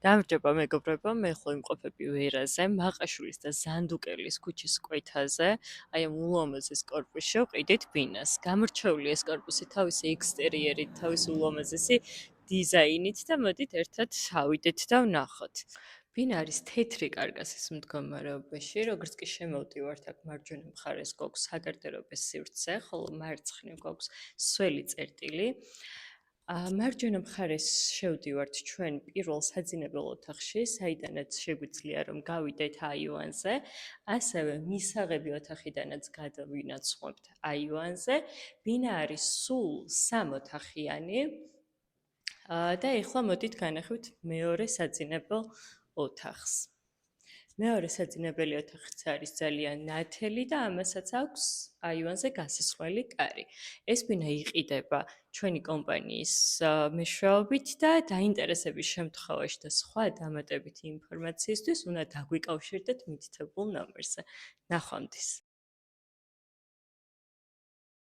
გამარჯობა მეგობრებო, მე ხო იმყოფები ვერაზე, მაყაშვილის და ზანდუკელის ქუჩის კვეთაზე, აი ამ ულამაზეს კორპუსში ვყიდით ბინას. გამორჩეული ეს კორპუსი თავისი ექსტერიერით, თავისი ულამაზესი დიზაინით და მოდით ერთად ავიდეთ და ვნახოთ. ბინა არის თეთრი კარგასის მდგომარეობაში, როგორც კი შემოვდივართ აქ მარჯვენა მხარეს გვაქვს საგარდერობეს სივრცე, ხოლო მარცხნივ გვაქვს სველი წერტილი. მარჯვენა მხარეს შევდივართ ჩვენ პირველ საძინებელ ოთახში, საიდანაც შეგვიძლია რომ გავიდეთ აივანზე, ასევე მისაღები ოთახიდანაც გადავინაცვლებთ აივანზე. ბინა არის სულ 3 ოთახიანი და ეხლა მოდით განახოთ მეორე საძინებელ ოთახს. მეორე საძინებელი ოთახიც არის ძალიან ნათელი და ამასაც აქვს აივანზე გასასვლელი კარი. ეს ბინა იყიდება ჩვენი კომპანიის მეშვეობით და დაინტერესების შემთხვევაში და სხვა დამატებითი ინფორმაციისთვის უნდა დაგვიკავშირდეთ მითითებულ ნომერზე. ნახვამდის.